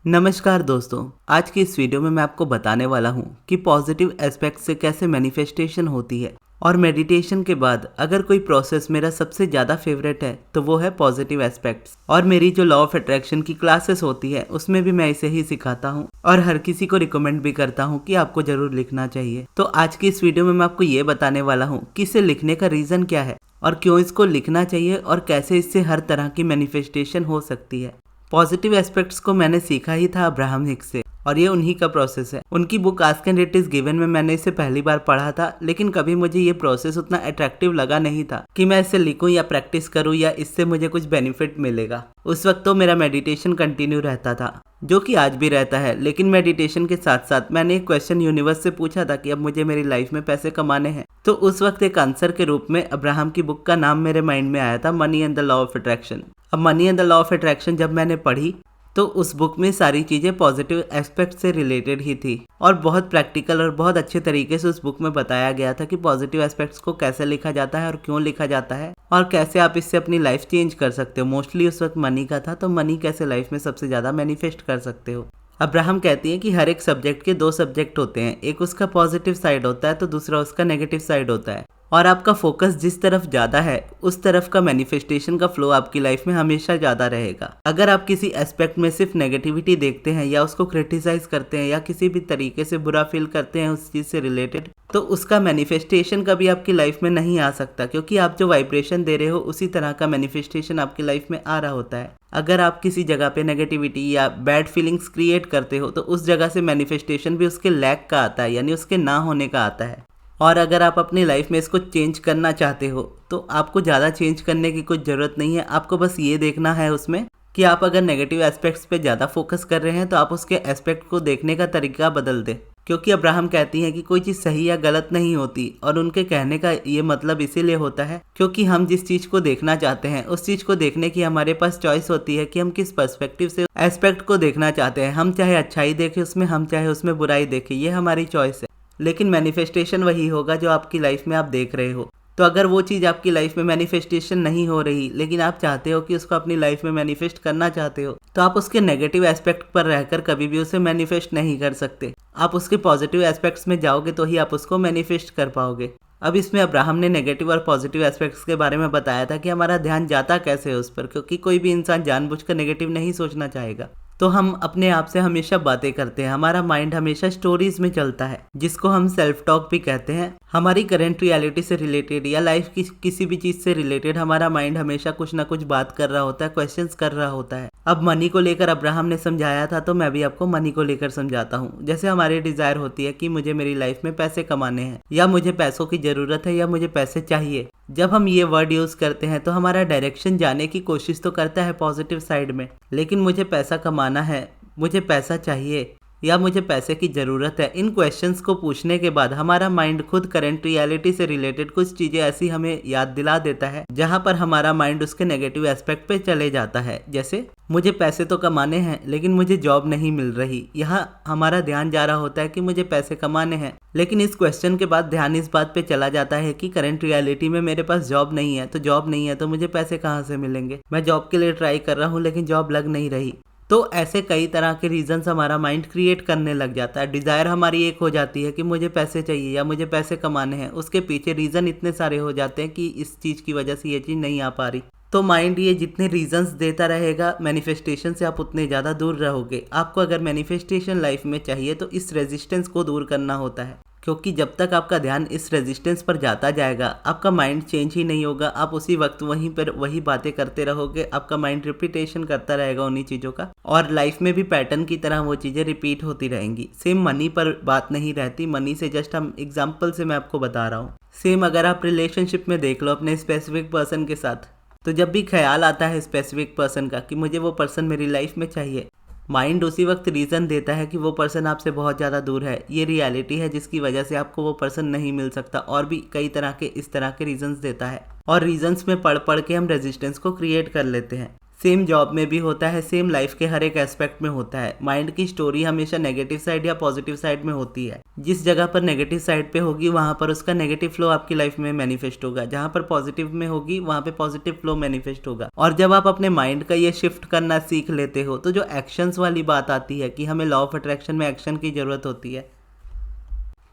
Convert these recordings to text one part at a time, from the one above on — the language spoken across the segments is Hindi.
नमस्कार दोस्तों, आज की इस वीडियो में मैं आपको बताने वाला हूँ कि पॉजिटिव एस्पेक्ट से कैसे मैनिफेस्टेशन होती है। और मेडिटेशन के बाद अगर कोई प्रोसेस मेरा सबसे ज़्यादा फेवरेट है तो वो है पॉजिटिव एस्पेक्ट्स। और मेरी जो लॉ ऑफ अट्रैक्शन की क्लासेस होती है उसमें भी मैं इसे ही सिखाता हूँ और हर किसी को रिकमेंड भी करता हूँ कि आपको जरूर लिखना चाहिए। तो आज की इस वीडियो में मैं आपको ये बताने वाला हूँ कि इसे लिखने का रीज़न क्या है और क्यों इसको लिखना चाहिए और कैसे इससे हर तरह की मैनिफेस्टेशन हो सकती है। पॉजिटिव एस्पेक्ट्स को मैंने सीखा ही था अब्राहम हिक्स से और ये उन्हीं का प्रोसेस है। उनकी book ask and it is given में मैंने इसे पहली बार पढ़ा था, लेकिन कभी मुझे ये प्रोसेस उतना अट्रैक्टिव लगा नहीं था कि मैं इसे लिखूं या प्रैक्टिस करूं या इससे मुझे कुछ बेनिफिट मिलेगा। उस वक्त तो मेरा मेडिटेशन कंटिन्यू रहता था, जो कि आज भी रहता है, लेकिन मेडिटेशन के साथ साथ मैंने एक क्वेश्चन यूनिवर्स से पूछा था कि अब मुझे मेरी लाइफ में पैसे कमाने हैं। तो उस वक्त एक आंसर के रूप में अब्राहम की बुक का नाम मेरे माइंड में आया था, money and the law of attraction. अब money and the law of attraction जब मैंने पढ़ी तो उस बुक में सारी चीज़ें पॉजिटिव एस्पेक्ट से रिलेटेड ही थी और बहुत प्रैक्टिकल और बहुत अच्छे तरीके से उस बुक में बताया गया था कि पॉजिटिव एस्पेक्ट्स को कैसे लिखा जाता है और क्यों लिखा जाता है और कैसे आप इससे अपनी लाइफ चेंज कर सकते हो। मोस्टली उस वक्त मनी का था, तो मनी कैसे लाइफ में सबसे ज़्यादा मैनिफेस्ट कर सकते हो। अब्राहम कहती हैं कि हर एक सब्जेक्ट के दो सब्जेक्ट होते हैं, एक उसका पॉजिटिव साइड होता है तो दूसरा उसका नेगेटिव साइड होता है। और आपका फोकस जिस तरफ ज़्यादा है उस तरफ का मैनिफेस्टेशन का फ्लो आपकी लाइफ में हमेशा ज़्यादा रहेगा। अगर आप किसी एस्पेक्ट में सिर्फ नेगेटिविटी देखते हैं या उसको क्रिटिसाइज करते हैं या किसी भी तरीके से बुरा फील करते हैं उस चीज़ से रिलेटेड, तो उसका मैनिफेस्टेशन कभी आपकी लाइफ में नहीं आ सकता, क्योंकि आप जो वाइब्रेशन दे रहे हो उसी तरह का मैनिफेस्टेशन आपकी लाइफ में आ रहा होता है। अगर आप किसी जगह पे नेगेटिविटी या बैड फीलिंग्स क्रिएट करते हो तो उस जगह से मैनिफेस्टेशन भी उसके लैक का आता है, यानी उसके ना होने का आता है। और अगर आप अपनी लाइफ में इसको चेंज करना चाहते हो तो आपको ज़्यादा चेंज करने की कुछ ज़रूरत नहीं है। आपको बस ये देखना है उसमें कि आप अगर नेगेटिव एस्पेक्ट्स पे ज़्यादा फोकस कर रहे हैं तो आप उसके एस्पेक्ट को देखने का तरीका बदल दें। क्योंकि अब्राहम कहती हैं कि कोई चीज़ सही या गलत नहीं होती, और उनके कहने का ये मतलब इसीलिए होता है क्योंकि हम जिस चीज़ को देखना चाहते हैं उस चीज़ को देखने की हमारे पास चॉइस होती है कि हम किस पर्सपेक्टिव से एस्पेक्ट को देखना चाहते हैं। हम चाहे अच्छाई देखें उसमें, हम चाहे उसमें बुराई देखें, ये हमारी चॉइस है। लेकिन मैनिफेस्टेशन वही होगा जो आपकी लाइफ में आप देख रहे हो। तो अगर वो चीज़ आपकी लाइफ में मैनिफेस्टेशन नहीं हो रही लेकिन आप चाहते हो कि उसको अपनी लाइफ में मैनिफेस्ट करना चाहते हो, तो आप उसके नेगेटिव एस्पेक्ट पर रहकर कभी भी उसे मैनिफेस्ट नहीं कर सकते। आप उसके पॉजिटिव एस्पेक्ट्स में जाओगे तो ही आप उसको मैनिफेस्ट कर पाओगे। अब इसमें अब्राहम ने नेगेटिव और पॉजिटिव एस्पेक्ट्स के बारे में बताया था कि हमारा ध्यान जाता कैसे है उस पर, क्योंकि कोई भी इंसान जानबूझकर नेगेटिव नहीं सोचना चाहेगा। तो हम अपने आप से हमेशा बातें करते हैं, हमारा माइंड हमेशा स्टोरीज में चलता है जिसको हम सेल्फ टॉक भी कहते हैं। हमारी करंट रियलिटी से रिलेटेड या लाइफ की किसी भी चीज़ से रिलेटेड हमारा माइंड हमेशा कुछ ना कुछ बात कर रहा होता है, क्वेश्चंस कर रहा होता है। अब मनी को लेकर अब्राहम ने समझाया था तो मैं भी आपको मनी को लेकर समझाता हूँ। जैसे हमारी डिज़ायर होती है कि मुझे मेरी लाइफ में पैसे कमाने हैं या मुझे पैसों की ज़रूरत है या मुझे पैसे चाहिए। जब हम ये वर्ड यूज़ करते हैं तो हमारा डायरेक्शन जाने की कोशिश तो करता है पॉजिटिव साइड में, लेकिन मुझे पैसा कमाना है, मुझे पैसा चाहिए या मुझे पैसे की ज़रूरत है, इन क्वेश्चंस को पूछने के बाद हमारा माइंड खुद करंट रियलिटी से रिलेटेड कुछ चीज़ें ऐसी हमें याद दिला देता है जहां पर हमारा माइंड उसके नेगेटिव एस्पेक्ट पे चले जाता है। जैसे मुझे पैसे तो कमाने हैं लेकिन मुझे जॉब नहीं मिल रही, यहाँ हमारा ध्यान जा रहा होता है कि मुझे पैसे कमाने हैं, लेकिन इस क्वेश्चन के बाद ध्यान इस बात पे चला जाता है कि करंट रियलिटी में मेरे पास जॉब नहीं है, तो जॉब नहीं है तो मुझे पैसे कहाँ से मिलेंगे। मैं जॉब के लिए ट्राई कर रहा हूँ लेकिन जॉब लग नहीं रही। तो ऐसे कई तरह के रीजंस हमारा माइंड क्रिएट करने लग जाता है। डिज़ायर हमारी एक हो जाती है कि मुझे पैसे चाहिए या मुझे पैसे कमाने हैं, उसके पीछे रीज़न इतने सारे हो जाते हैं कि इस चीज़ की वजह से ये चीज़ नहीं आ पा रही। तो माइंड ये जितने रीजंस देता रहेगा मैनिफेस्टेशन से आप उतने ज़्यादा दूर रहोगे। आपको अगर मैनिफेस्टेशन लाइफ में चाहिए तो इस रेजिस्टेंस को दूर करना होता है, क्योंकि जब तक आपका ध्यान इस रेजिस्टेंस पर जाता जाएगा आपका माइंड चेंज ही नहीं होगा। आप उसी वक्त वहीं पर वही बातें करते रहोगे, आपका माइंड रिपीटेशन करता रहेगा उन्हीं चीज़ों का, और लाइफ में भी पैटर्न की तरह वो चीज़ें रिपीट होती रहेंगी। सेम मनी पर बात नहीं रहती, मनी से जस्ट हम एग्जाम्पल से मैं आपको बता रहा हूँ। सेम अगर आप रिलेशनशिप में देख लो अपने स्पेसिफिक पर्सन के साथ, तो जब भी ख्याल आता है स्पेसिफिक पर्सन का कि मुझे वो पर्सन मेरी लाइफ में चाहिए, माइंड उसी वक्त रीज़न देता है कि वो पर्सन आपसे बहुत ज़्यादा दूर है, ये रियलिटी है जिसकी वजह से आपको वो पर्सन नहीं मिल सकता, और भी कई तरह के इस तरह के रीजंस देता है। और रीजंस में पढ़ पढ़ के हम रेजिस्टेंस को क्रिएट कर लेते हैं। सेम जॉब में भी होता है, सेम लाइफ के हर एक एस्पेक्ट में होता है। माइंड की स्टोरी हमेशा नेगेटिव साइड या पॉजिटिव साइड में होती है। जिस जगह पर नेगेटिव साइड पे होगी वहाँ पर उसका नेगेटिव फ्लो आपकी लाइफ में मैनिफेस्ट होगा, जहाँ पर पॉजिटिव में होगी वहाँ पे पॉजिटिव फ्लो मैनिफेस्ट होगा। और जब आप अपने माइंड का ये शिफ्ट करना सीख लेते हो तो जो एक्शंस वाली बात आती है कि हमें लॉ ऑफ अट्रैक्शन में एक्शन की ज़रूरत होती है,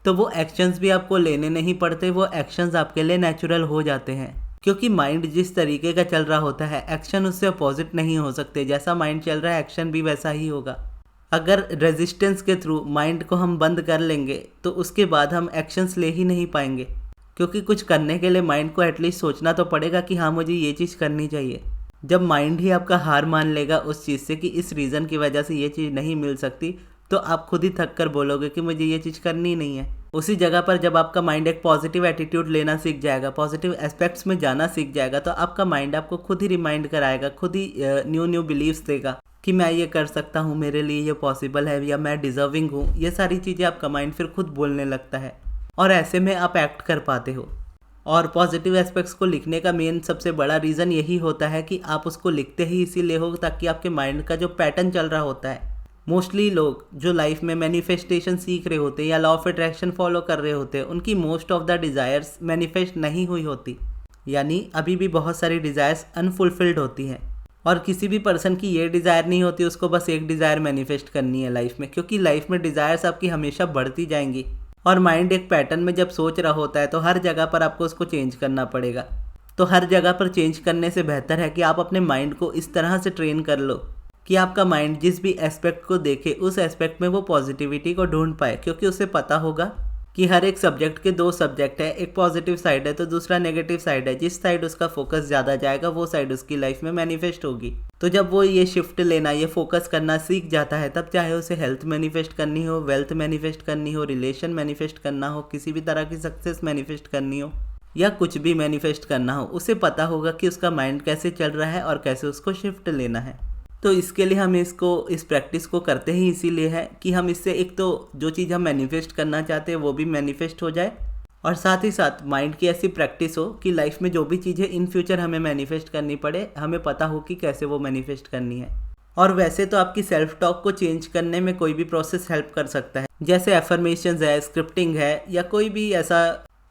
तो वो एक्शंस भी आपको लेने नहीं पड़ते, वो एक्शंस आपके लिए नेचुरल हो जाते हैं। क्योंकि माइंड जिस तरीके का चल रहा होता है, एक्शन उससे अपोजिट नहीं हो सकते। जैसा माइंड चल रहा है एक्शन भी वैसा ही होगा। अगर रेजिस्टेंस के थ्रू माइंड को हम बंद कर लेंगे तो उसके बाद हम एक्शंस ले ही नहीं पाएंगे। क्योंकि कुछ करने के लिए माइंड को एटलीस्ट सोचना तो पड़ेगा कि हाँ मुझे ये चीज़ करनी चाहिए। जब माइंड ही आपका हार मान लेगा उस चीज़ से कि इस रीज़न की वजह से ये चीज़ नहीं मिल सकती, तो आप खुद ही थक कर बोलोगे कि मुझे ये चीज़ करनी नहीं है। उसी जगह पर जब आपका माइंड एक पॉजिटिव एटीट्यूड लेना सीख जाएगा, पॉजिटिव एस्पेक्ट्स में जाना सीख जाएगा, तो आपका माइंड आपको खुद ही रिमाइंड कराएगा, खुद ही न्यू बिलीव्स देगा कि मैं ये कर सकता हूँ, मेरे लिए ये पॉसिबल है, या मैं डिजर्विंग हूँ। ये सारी चीज़ें आपका माइंड फिर खुद बोलने लगता है और ऐसे में आप एक्ट कर पाते हो। और पॉजिटिव एस्पेक्ट्स को लिखने का मेन सबसे बड़ा रीज़न यही होता है कि आप उसको लिखते ही इसीलिए हो ताकि आपके माइंड का जो पैटर्न चल रहा होता है, मोस्टली लोग जो लाइफ में मैनिफेस्टेशन सीख रहे होते हैं या लॉ ऑफ अट्रैक्शन फॉलो कर रहे होते हैं, उनकी most of the desires manifest नहीं हुई होती। यानी अभी भी बहुत सारी डिज़ायर्स अनफुलफिल्ड होती हैं। और किसी भी पर्सन की ये डिज़ायर नहीं होती उसको बस एक डिज़ायर मैनिफेस्ट करनी है लाइफ में, क्योंकि लाइफ में डिज़ायर्स आपकी हमेशा बढ़ती जाएंगी। और माइंड एक पैटर्न में जब सोच रहा होता है तो हर जगह पर आपको उसको चेंज करना पड़ेगा। तो हर जगह पर चेंज करने से बेहतर है कि आप अपने माइंड को इस तरह से ट्रेन कर लो कि आपका माइंड जिस भी एस्पेक्ट को देखे उस एस्पेक्ट में वो पॉजिटिविटी को ढूंढ पाए। क्योंकि उसे पता होगा कि हर एक सब्जेक्ट के दो सब्जेक्ट है, एक पॉजिटिव साइड है तो दूसरा नेगेटिव साइड है। जिस साइड उसका फोकस ज़्यादा जाएगा वो साइड उसकी लाइफ में मैनिफेस्ट होगी। तो जब वो ये शिफ्ट लेना, ये फोकस करना सीख जाता है, तब चाहे उसे हेल्थ मैनिफेस्ट करनी हो, वेल्थ मैनिफेस्ट करनी हो, रिलेशन मैनिफेस्ट करना हो, किसी भी तरह की सक्सेस मैनिफेस्ट करनी हो या कुछ भी मैनिफेस्ट करना हो, उसे पता होगा कि उसका माइंड कैसे चल रहा है और कैसे उसको शिफ्ट लेना है। तो इसके लिए हम इस प्रैक्टिस को करते ही इसीलिए है कि हम इससे एक तो जो चीज़ हम मैनिफेस्ट करना चाहते हैं वो भी मैनिफेस्ट हो जाए, और साथ ही साथ माइंड की ऐसी प्रैक्टिस हो कि लाइफ में जो भी चीज़ें इन फ्यूचर हमें मैनिफेस्ट करनी पड़े, हमें पता हो कि कैसे वो मैनिफेस्ट करनी है। और वैसे तो आपकी सेल्फ टॉक को चेंज करने में कोई भी प्रोसेस हेल्प कर सकता है, जैसे एफर्मेशंस है, स्क्रिप्टिंग है, या कोई भी ऐसा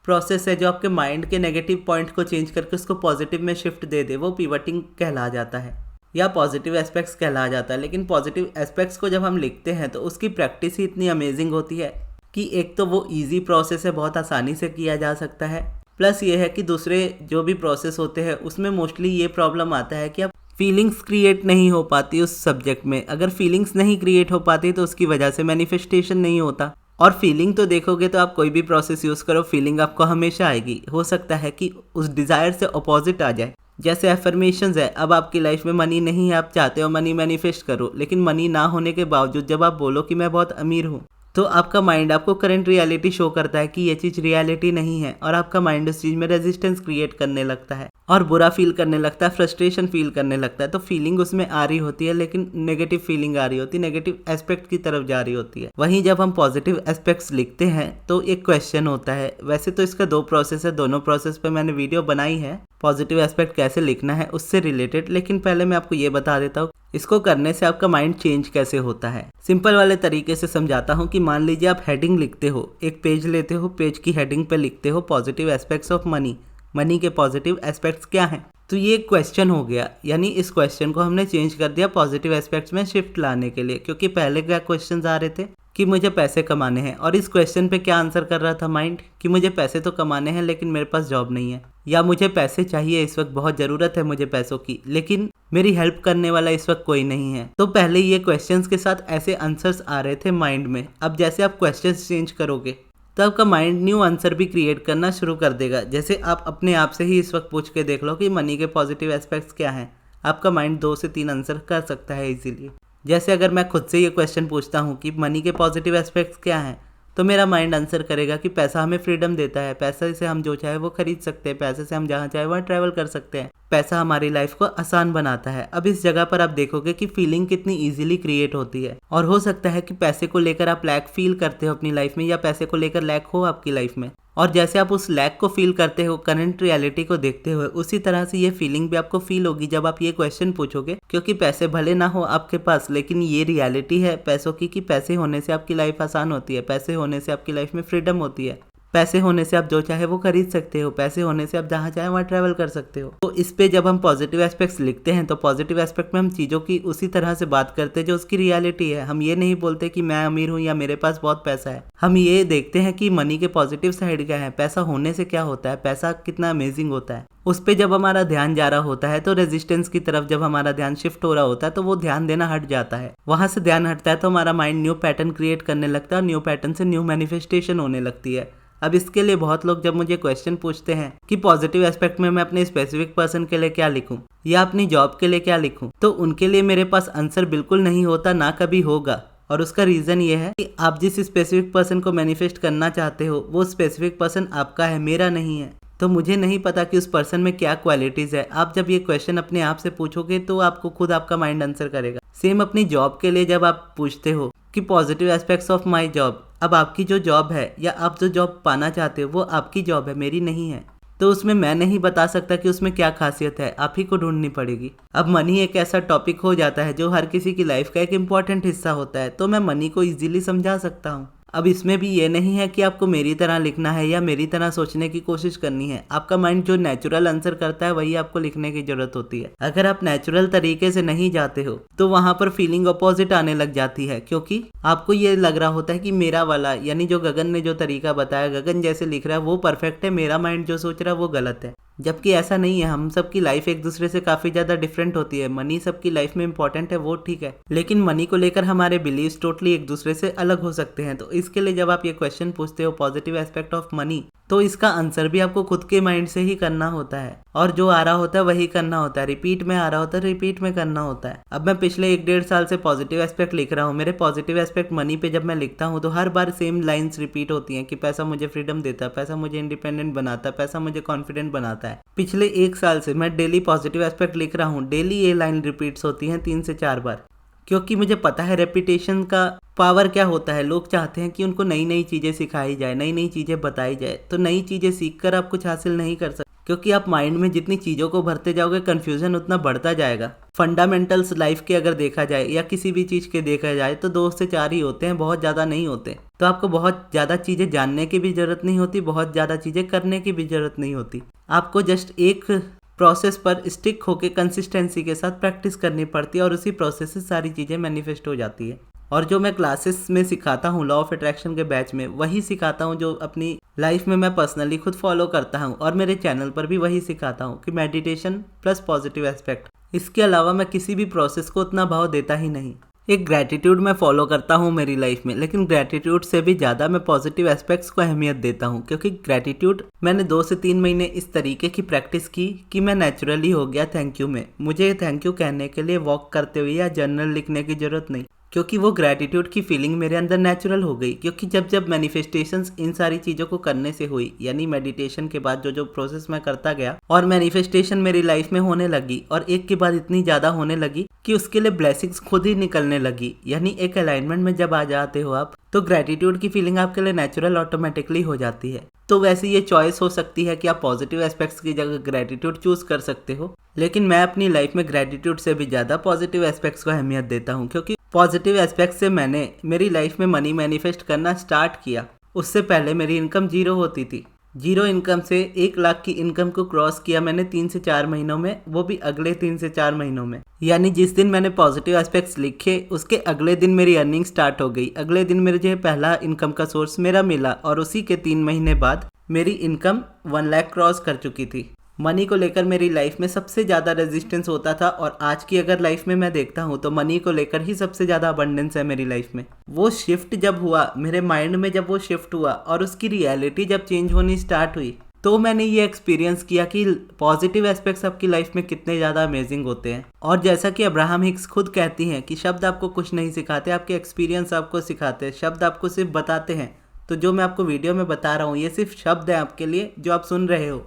प्रोसेस है जो आपके माइंड के नेगेटिव पॉइंट को चेंज करके उसको पॉजिटिव में शिफ्ट दे दे। वो पिवटिंग कहला जाता है या पॉजिटिव एस्पेक्ट्स कहला जाता है। लेकिन पॉजिटिव एस्पेक्ट्स को जब हम लिखते हैं तो उसकी प्रैक्टिस ही इतनी अमेजिंग होती है कि एक तो वो इजी प्रोसेस है, बहुत आसानी से किया जा सकता है, प्लस ये है कि दूसरे जो भी प्रोसेस होते हैं उसमें मोस्टली ये प्रॉब्लम आता है कि अब फीलिंग्स क्रिएट नहीं हो पाती उस सब्जेक्ट में। अगर फीलिंग्स नहीं क्रिएट हो पाती तो उसकी वजह से मैनिफेस्टेशन नहीं होता। और फीलिंग तो देखोगे तो आप कोई भी प्रोसेस यूज़ करो, फीलिंग आपको हमेशा आएगी। हो सकता है कि उस डिज़ायर से अपोजिट आ जाए। जैसे एफर्मेशंस है, अब आपकी लाइफ में मनी नहीं है, आप चाहते हो मनी मैनिफेस्ट करो, लेकिन मनी ना होने के बावजूद जब आप बोलो कि मैं बहुत अमीर हूँ, तो आपका माइंड आपको करंट रियलिटी शो करता है कि ये चीज़ रियलिटी नहीं है, और आपका माइंड उस चीज़ में रेजिस्टेंस क्रिएट करने लगता है और बुरा फील करने लगता है, फ्रस्ट्रेशन फील करने लगता है। तो फीलिंग उसमें आ रही होती है, लेकिन नेगेटिव फीलिंग आ रही होती है, नेगेटिव एस्पेक्ट की तरफ जा रही होती है। वहीं जब हम पॉजिटिव एस्पेक्ट्स लिखते हैं तो एक क्वेश्चन होता है। वैसे तो इसका 2 प्रोसेस है, दोनों प्रोसेस पे मैंने वीडियो बनाई है पॉजिटिव एस्पेक्ट कैसे लिखना है उससे रिलेटेड, लेकिन पहले मैं आपको ये बता देता हूँ इसको करने से आपका माइंड चेंज कैसे होता है। सिंपल वाले तरीके से समझाता हूँ कि मान लीजिए आप हेडिंग लिखते हो, एक पेज लेते हो, पेज की हेडिंग पे लिखते हो positive aspects of money, money के पॉजिटिव एस्पेक्ट्स क्या हैं। तो ये एक क्वेश्चन हो गया, यानी इस क्वेश्चन को हमने चेंज कर दिया पॉजिटिव एस्पेक्ट्स में शिफ्ट लाने के लिए, क्योंकि पहले क्या क्वेश्चन आ रहे थे कि मुझे पैसे कमाने हैं, और इस क्वेश्चन पे क्या आंसर कर रहा था माइंड कि मुझे पैसे तो कमाने हैं लेकिन मेरे पास जॉब नहीं है, या मुझे पैसे चाहिए, इस वक्त बहुत ज़रूरत है मुझे पैसों की, लेकिन मेरी हेल्प करने वाला इस वक्त कोई नहीं है। तो पहले ये क्वेश्चंस के साथ ऐसे आंसर्स आ रहे थे माइंड में। अब जैसे आप क्वेश्चंस चेंज करोगे तो आपका माइंड न्यू आंसर भी क्रिएट करना शुरू कर देगा। जैसे आप अपने आप से ही इस वक्त पूछ के देख लो कि मनी के पॉजिटिव एस्पेक्ट्स क्या हैं, आपका माइंड 2 से 3 आंसर कर सकता है इजीली। जैसे अगर मैं खुद से ये क्वेश्चन पूछता हूँ कि मनी के पॉजिटिव एस्पेक्ट्स क्या हैं, तो मेरा माइंड आंसर करेगा कि पैसा हमें फ्रीडम देता है, पैसे से हम जो चाहे वो खरीद सकते हैं, पैसे से हम जहाँ चाहे वहाँ ट्रैवल कर सकते हैं, पैसा हमारी लाइफ को आसान बनाता है। अब इस जगह पर आप देखोगे कि फीलिंग कितनी इजीली क्रिएट होती है, और हो सकता है कि पैसे को लेकर आप लैक फील करते हो अपनी लाइफ में, या पैसे को लेकर लैक हो आपकी लाइफ में, और जैसे आप उस लैक को फील करते हो करंट रियलिटी को देखते हो, उसी तरह से ये फीलिंग भी आपको फील होगी जब आप ये क्वेश्चन पूछोगे। क्योंकि पैसे भले ना हो आपके पास, लेकिन ये रियलिटी है पैसों की कि पैसे होने से आपकी लाइफ आसान होती है, पैसे होने से आपकी लाइफ में फ्रीडम होती है, पैसे होने से आप जो चाहे वो खरीद सकते हो, पैसे होने से आप जहाँ चाहे वहाँ ट्रैवल कर सकते हो। तो इस पे जब हम पॉजिटिव एस्पेक्ट्स लिखते हैं तो पॉजिटिव एस्पेक्ट में हम चीज़ों की उसी तरह से बात करते हैं जो उसकी रियलिटी है। हम ये नहीं बोलते कि मैं अमीर हूँ या मेरे पास बहुत पैसा है, हम ये देखते हैं कि मनी के पॉजिटिव साइड क्या है, पैसा होने से क्या होता है, पैसा कितना अमेजिंग होता है। उस पे जब हमारा ध्यान जा रहा होता है तो रेजिस्टेंस की तरफ जब हमारा ध्यान शिफ्ट हो रहा होता है तो वो ध्यान देना हट जाता है, वहां से ध्यान हटता है तो हमारा माइंड न्यू पैटर्न क्रिएट करने लगता है, और न्यू पैटर्न से न्यू मैनिफेस्टेशन होने लगती है। अब इसके लिए बहुत लोग जब मुझे क्वेश्चन पूछते हैं कि पॉजिटिव एस्पेक्ट में मैं अपने स्पेसिफिक पर्सन के लिए क्या लिखूं या अपनी जॉब के लिए क्या लिखूं, तो उनके लिए मेरे पास आंसर बिल्कुल नहीं होता, ना कभी होगा। और उसका रीजन ये है कि आप जिस स्पेसिफिक पर्सन को मैनिफेस्ट करना चाहते हो वो स्पेसिफिक पर्सन आपका है, मेरा नहीं है। तो मुझे नहीं पता कि उस पर्सन में क्या क्वालिटीज है। आप जब ये क्वेश्चन अपने आप से पूछोगे तो आपको खुद आपका माइंड आंसर करेगा। सेम अपनी जॉब के लिए जब आप पूछते हो कि positive aspects of my job, अब आपकी जो जॉब है या आप जो जॉब पाना चाहते हो वो आपकी जॉब है, मेरी नहीं है, तो उसमें मैं नहीं बता सकता कि उसमें क्या खासियत है, आप ही को ढूंढनी पड़ेगी। अब मनी एक ऐसा टॉपिक हो जाता है जो हर किसी की लाइफ का एक इम्पॉर्टेंट हिस्सा होता है, तो मैं मनी को इजीली समझा सकता हूँ। अब इसमें भी ये नहीं है कि आपको मेरी तरह लिखना है या मेरी तरह सोचने की कोशिश करनी है। आपका माइंड जो नेचुरल आंसर करता है वही आपको लिखने की जरूरत होती है। अगर आप नेचुरल तरीके से नहीं जाते हो तो वहां पर फीलिंग अपोजिट आने लग जाती है, क्योंकि आपको ये लग रहा होता है कि मेरा वाला, यानी जो गगन ने जो तरीका बताया, गगन जैसे लिख रहा है वो परफेक्ट है, मेरा माइंड जो सोच रहा है वो गलत है। जबकि ऐसा नहीं है, हम सबकी लाइफ एक दूसरे से काफी ज्यादा डिफरेंट होती है। मनी सबकी लाइफ में इंपॉर्टेंट है, वो ठीक है, लेकिन मनी को लेकर हमारे बिलीव्स टोटली एक दूसरे से अलग हो सकते हैं। तो इसके लिए जब आप ये क्वेश्चन पूछते हो पॉजिटिव एस्पेक्ट ऑफ मनी, तो इसका आंसर भी आपको खुद के माइंड से ही करना होता है, और जो आ रहा होता है वही करना होता है, रिपीट में आ रहा होता है, रिपीट में करना होता है। अब मैं पिछले 1-1.5 साल से पॉजिटिव एस्पेक्ट लिख रहा हूँ। मेरे पॉजिटिव एस्पेक्ट मनी पे जब मैं लिखता हूँ तो हर बार सेम लाइंस रिपीट होती हैं कि पैसा मुझे फ्रीडम देता है, पैसा मुझे इंडिपेंडेंट बनाता है, पैसा मुझे कॉन्फिडेंट बनाता है। पिछले 1 साल से मैं डेली पॉजिटिव एस्पेक्ट लिख रहा हूँ, डेली ये लाइन रिपीट्स होती हैं 3 से 4 बार, क्योंकि मुझे पता है रेपिटेशन का पावर क्या होता है। लोग चाहते हैं कि उनको नई नई चीज़ें सिखाई जाए, नई नई चीज़ें बताई जाए, तो नई चीज़ें सीखकर आप कुछ हासिल नहीं कर सकते, क्योंकि आप माइंड में जितनी चीज़ों को भरते जाओगे कन्फ्यूजन उतना बढ़ता जाएगा। फंडामेंटल्स लाइफ के अगर देखा जाए या किसी भी चीज़ के देखा जाए तो 2 से 4 ही होते हैं, बहुत ज़्यादा नहीं होते। तो आपको बहुत ज़्यादा चीज़ें जानने की भी ज़रूरत नहीं होती, बहुत ज़्यादा चीज़ें करने की भी ज़रूरत नहीं होती। आपको जस्ट एक प्रोसेस पर स्टिक होके कंसिस्टेंसी के साथ प्रैक्टिस करनी पड़ती है, और उसी प्रोसेस से सारी चीज़ें मैनिफेस्ट हो जाती है। और जो मैं क्लासेस में सिखाता हूँ लॉ ऑफ अट्रैक्शन के बैच में, वही सिखाता हूँ जो अपनी लाइफ में मैं पर्सनली खुद फॉलो करता हूँ, और मेरे चैनल पर भी वही सिखाता हूँ कि मेडिटेशन प्लस पॉजिटिव एस्पेक्ट। इसके अलावा मैं किसी भी प्रोसेस को उतना भाव देता ही नहीं। एक ग्रैटिट्यूड मैं फॉलो करता हूँ मेरी लाइफ में, लेकिन ग्रैटिट्यूड से भी ज़्यादा मैं पॉजिटिव एस्पेक्ट्स को अहमियत देता हूँ, क्योंकि ग्रैटिट्यूड मैंने 2 से 3 महीने इस तरीके की प्रैक्टिस की कि मैं नेचुरली हो गया थैंक यू में। मुझे थैंक यू कहने के लिए वॉक करते हुए या जर्नल लिखने की ज़रूरत नहीं, क्योंकि वो ग्रैटिट्यूड की फीलिंग मेरे अंदर नेचुरल हो गई। क्योंकि जब जब मैनिफेस्टेशंस इन सारी चीज़ों को करने से हुई, यानी मेडिटेशन के बाद जो जो प्रोसेस मैं करता गया और मैनिफेस्टेशन मेरी लाइफ में होने लगी, और एक के बाद इतनी ज़्यादा होने लगी कि उसके लिए ब्लेसिंग्स खुद ही निकलने लगी। यानी एक अलाइनमेंट में जब आ जाते हो आप, तो ग्रैटिट्यूड की फीलिंग आपके लिए नेचुरल ऑटोमेटिकली हो जाती है। तो वैसे ये चॉइस हो सकती है कि आप पॉजिटिव एस्पेक्ट्स की जगह ग्रैटिट्यूड चूज कर सकते हो, लेकिन मैं अपनी लाइफ में ग्रैटिट्यूड से भी ज़्यादा पॉजिटिव एस्पेक्ट्स को अहमियत देता हूँ, क्योंकि पॉजिटिव एस्पेक्ट से मैंने मेरी लाइफ में मनी मैनिफेस्ट करना स्टार्ट किया। उससे पहले मेरी इनकम 0 होती थी। 0 इनकम से 1 लाख की इनकम को क्रॉस किया मैंने 3 से 4 महीनों में, वो भी अगले 3 से 4 महीनों में। यानी जिस दिन मैंने पॉजिटिव एस्पेक्ट्स लिखे उसके अगले दिन मेरी अर्निंग स्टार्ट हो गई, अगले दिन मेरे जो पहला इनकम का सोर्स मेरा मिला, और उसी के 3 महीने बाद मेरी इनकम 1 लाख क्रॉस कर चुकी थी। मनी को लेकर मेरी लाइफ में सबसे ज़्यादा रेजिस्टेंस होता था, और आज की अगर लाइफ में मैं देखता हूँ तो मनी को लेकर ही सबसे ज़्यादा अबंडेंस है मेरी लाइफ में। वो शिफ्ट जब हुआ मेरे माइंड में, जब वो शिफ्ट हुआ और उसकी रियलिटी जब चेंज होनी स्टार्ट हुई, तो मैंने ये एक्सपीरियंस किया कि पॉजिटिव एस्पेक्ट्स आपकी लाइफ में कितने ज़्यादा अमेजिंग होते हैं। और जैसा कि अब्राहम हिक्स खुद कहती हैं कि शब्द आपको कुछ नहीं सिखाते, आपके एक्सपीरियंस आपको सिखाते हैं, शब्द आपको सिर्फ बताते हैं। तो जो मैं आपको वीडियो में बता रहा हूँ ये सिर्फ शब्द है आपके लिए जो आप सुन रहे हो,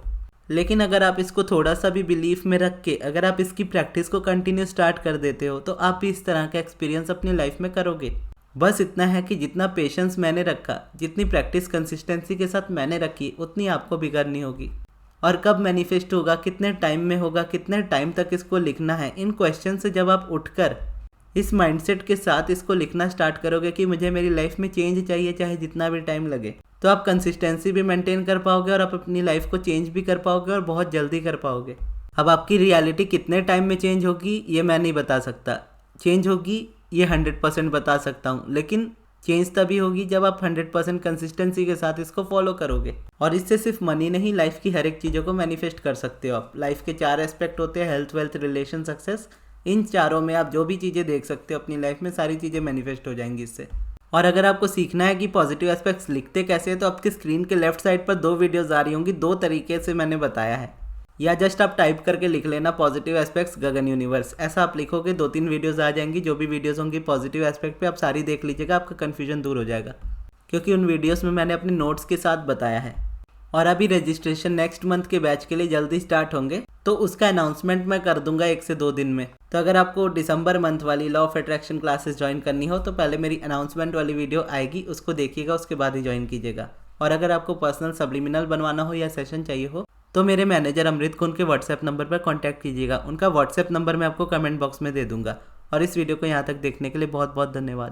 लेकिन अगर आप इसको थोड़ा सा भी बिलीफ में रख के अगर आप इसकी प्रैक्टिस को कंटिन्यू स्टार्ट कर देते हो तो आप भी इस तरह का एक्सपीरियंस अपनी लाइफ में करोगे। बस इतना है कि जितना पेशेंस मैंने रखा, जितनी प्रैक्टिस कंसिस्टेंसी के साथ मैंने रखी, उतनी आपको भी करनी होगी। और कब मैनिफेस्ट होगा, कितने टाइम में होगा, कितने टाइम तक इसको लिखना है, इन क्वेश्चन से जब आप उठकर इस माइंडसेट के साथ इसको लिखना स्टार्ट करोगे कि मुझे मेरी लाइफ में चेंज चाहिए चाहे जितना भी टाइम लगे, तो आप कंसिस्टेंसी भी मेंटेन कर पाओगे और आप अपनी लाइफ को चेंज भी कर पाओगे और बहुत जल्दी कर पाओगे। अब आपकी रियलिटी कितने टाइम में चेंज होगी ये मैं नहीं बता सकता, चेंज होगी ये 100% बता सकता हूँ, लेकिन चेंज तभी होगी जब आप 100% कंसिस्टेंसी के साथ इसको फॉलो करोगे। और इससे सिर्फ मनी नहीं, लाइफ की हर एक चीज़ों को मैनिफेस्ट कर सकते हो आप। लाइफ के 4 एस्पेक्ट होते हैं, हेल्थ, वेल्थ, रिलेशन, सक्सेस। इन चारों में आप जो भी चीज़ें देख सकते हो अपनी लाइफ में, सारी चीज़ें मैनिफेस्ट हो जाएंगी इससे। और अगर आपको सीखना है कि पॉजिटिव एस्पेक्ट्स लिखते कैसे हैं, तो आपकी स्क्रीन के लेफ्ट साइड पर 2 वीडियोज़ आ रही होंगी, 2 तरीके से मैंने बताया है। या जस्ट आप टाइप करके लिख लेना पॉजिटिव एस्पेक्ट्स गगन यूनिवर्स, ऐसा आप लिखोगे 2-3 वीडियोज़ आ जाएंगी। जो भी वीडियोज़ होंगी पॉजिटिव एस्पेक्ट पे आप सारी देख लीजिएगा, आपका कन्फ्यूजन दूर हो जाएगा, क्योंकि उन वीडियोज़ में मैंने अपने नोट्स के साथ बताया है। और अभी रजिस्ट्रेशन नेक्स्ट मंथ के बैच के लिए जल्दी स्टार्ट होंगे, तो उसका अनाउंसमेंट मैं कर दूंगा 1 से 2 दिन में। तो अगर आपको दिसंबर मंथ वाली law of attraction classes join करनी हो तो पहले मेरी अनाउंसमेंट वाली वीडियो आएगी, उसको देखिएगा, उसके बाद ही ज्वाइन कीजिएगा। और अगर आपको पर्सनल सब्लिमिनल बनवाना हो या सेशन चाहिए हो तो मेरे मैनेजर अमृत को उनके व्हाट्सएप नंबर पर कॉन्टैक्ट कीजिएगा। उनका व्हाट्सएप नंबर मैं आपको कमेंट बॉक्स में दे दूंगा। और इस वीडियो को यहाँ तक देखने के लिए बहुत बहुत धन्यवाद।